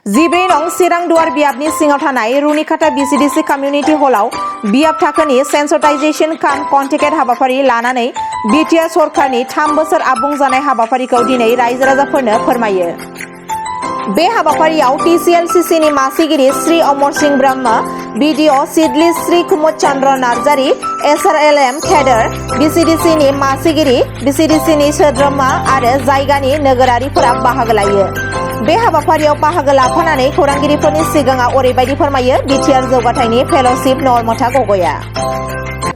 14 नं चिरां दुवार बियाबनि सिङाव थानाय रुनिखाता Vcdc कम्युनिटी हलाव बियाब थाखोनि सेन्सिटाइजेशन काम कन्टेक्ट हाबाफारि लानानै बिटिआर सरकारनि 3 बोसोर आबुं जानाय हाबाफारिखौ दिनै रायजो राजाफोरनो फोरमायो। बे हाबाफारियाव TCLCCनि मासिगिरि श्री अमर सिंह ब्रह्म, BDO सिडली श्री कुमुद चंद्र नार्जारी, SRLM केडर, Vcdcनि मासिगिरि, Vcdcनि सोद्रोमा आरो जायगानि नोगोरारिफोरा बाहागो लायो। बे हाबाफारियाव बाहागो लाफानानै खौरांगिरिफोरनि सिगाङाव ओरैबायदि फोरमायो बिटिआर जौगाथायनि फेल'शिप नरमथा गगैया।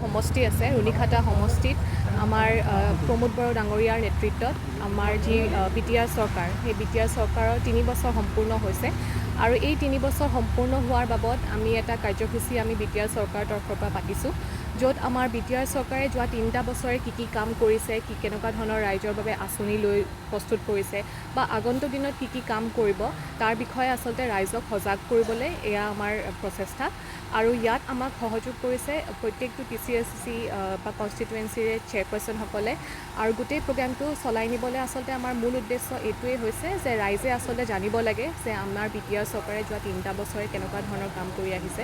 সমষ্টি আছে ৰুণিখাতা সমষ্টিত আমাৰ প্ৰমোদ বড়ো ডাঙৰীয়াৰ নেতৃত্বত আমাৰ যি বিটিআৰ চৰকাৰ সেই বিটিআৰ চৰকাৰৰ 3 বছৰ সম্পূৰ্ণ হৈছে আৰু এই 3 বছৰ সম্পূৰ্ণ হোৱাৰ বাবদ আমি এটা কাৰ্যসূচী আমি বিটিআৰ চৰকাৰৰ তৰফৰ পৰা পাতিছোঁ য'ত আমাৰ বিটিআৰ চৰকাৰে যোৱা 3টা বছৰে কি কাম কৰিছে কি কেনেকুৱা ধৰণৰ ৰাইজৰ বাবে আঁচনি লৈ প্ৰস্তুত কৰিছে বা আগন্তুক দিনত কি কাম কৰিব তাৰ বিষয়ে আচলতে ৰাইজক সজাগ কৰিবলৈ এয়া আমাৰ প্ৰচেষ্টা আৰু ইয়াত আমাক সহযোগ কৰিছে প্ৰত্যেকটো TCLCC বা কনষ্টিটুৱেঞ্চিৰে চেয়াৰপাৰ্চনসকলে আৰু গোটেই প্ৰগ্ৰামটো চলাই নিবলৈ আচলতে আমাৰ মূল উদ্দেশ্য এইটোৱেই হৈছে যে ৰাইজে আচলতে জানিব লাগে যে আমাৰ বিটিআৰ চৰকাৰে যোৱা 3টা বছৰে কেনেকুৱা ধৰণৰ কাম কৰি আহিছে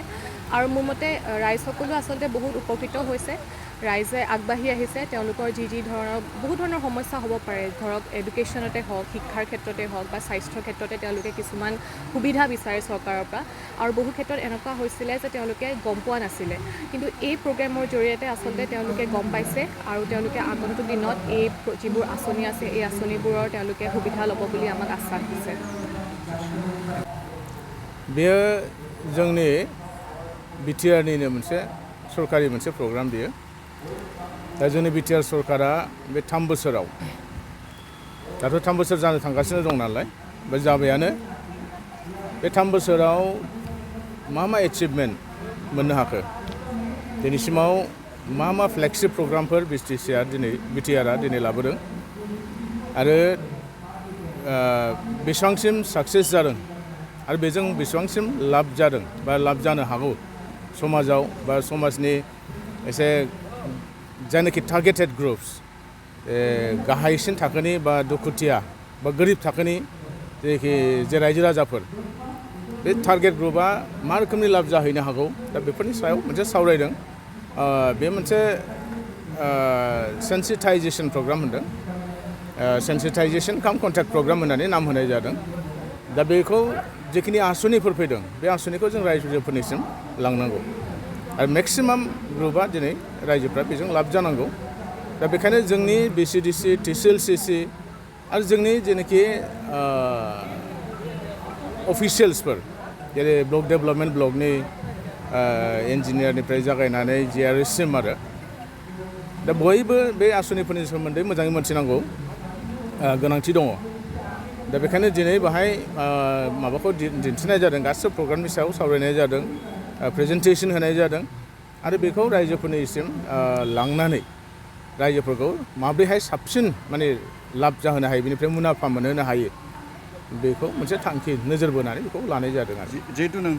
আৰু মোৰ মতে ৰাইজসকলো আচলতে বহুত উপকৃত হৈছে ৰাইজে আগবাঢ়ি আহিছে তেওঁলোকৰ যি ধৰণৰ বহুত ধৰণৰ সমস্যা হ'ব পাৰে ধৰক এডুকেশ্যনতে হওক শিক্ষাৰ ক্ষেত্ৰতে হওক বা স্বাস্থ্যৰ ক্ষেত্ৰতে তেওঁলোকে কিছুমান সুবিধা বিচাৰে চৰকাৰৰ পৰা আৰু বহু ক্ষেত্ৰত এনেকুৱা হৈছিলে যে তেওঁলোকে গম পোৱা নাছিলে কিন্তু এই প্ৰগ্ৰেমৰ জৰিয়তে আচলতে তেওঁলোকে গম পাইছে আৰু তেওঁলোকে আগন্তুক দিনত এই যিবোৰ আঁচনি আছে এই আঁচনিবোৰৰ তেওঁলোকে সুবিধা ল'ব বুলি আমাক আশ্বাস দিছে। बेयो जोंनि बिटिआरनिनो मोनसे सरकारि मोनसे प्रग्राम बियो दा जोंनि बिटिआर सरकारा बे 3 बोसोराव दाथ' 3 बोसोर जानो थांगासिनो दं नालाय बा जाबायानो बे 3 बोसोराव मा एचिभमेन्ट मोननो हाखो दिनैसिमाव मा फ्लेगशिप प्रग्रामफोर बिटिआरआ दिनै लाबोदों आरो बेसेबांसिम साक्सेस जादों आरो बेजों बेसेबांसिम लाब जादों बा लाब जानो हागौ समाजाव बा समाजनि एसे जायनाखि टार्गेटेड ग्रुप्स गाहायसिन थाखोनि बा दुखुथिया बा गोरिब थाखोनि जे रायजो राजाफोर बे टार्गेट ग्रुपआ मा रोखोमनि लाब जाहैनो हागौ दा बेफोरनि सायाव मोनसे सावरायदों बे मोनसे सेन्सिटाइजेशन प्रग्राम होनदों सेन्सिटाइजेशन काम कन्टेक्ट प्रग्राम होननानै नाम होनाय जादों दा बेखौ जिखिनि आसनिफोर फैदों बे आसनिखौ जों रायजोफोरनिसिम लांनांगौ आरो मेक्सिमाम ग्रुपआ दिनै रायजोफ्रा बेजों लाब जानांगौ दा बेखायनो जोंनि VCDC TCLCC आरो जोंनि जेनाखि अफिसियेल्सफोर जेरै ब्लक डेभेलपमेन्ट ब्लकनि इन्जिनियारनिफ्राय जागायनानै GRSसिम आरो दा बयबो बे आसनिफोरनि सोमोन्दै मोजाङै मोनथिनांगौ गोनांथि दङ दा बेखायनो दिनै बाहाय माबाखौ दिन्थिनाय जादों गासिबो प्रग्रामनि सायाव सावरायनाय जादों प्रेजेन्टेसन होनाय जादों आरो बेखौ रायजोफोरनिसिम लांनानै रायजोफोरखौ माब्रैहाय साबसिन माने लाब जाहोनो हायो बेनिफ्राय मुलाम्फा मोनहोनो हायो बेखौ मोनसे थांखि नोजोर बोनानै बेखौ लानाय जादों आरो।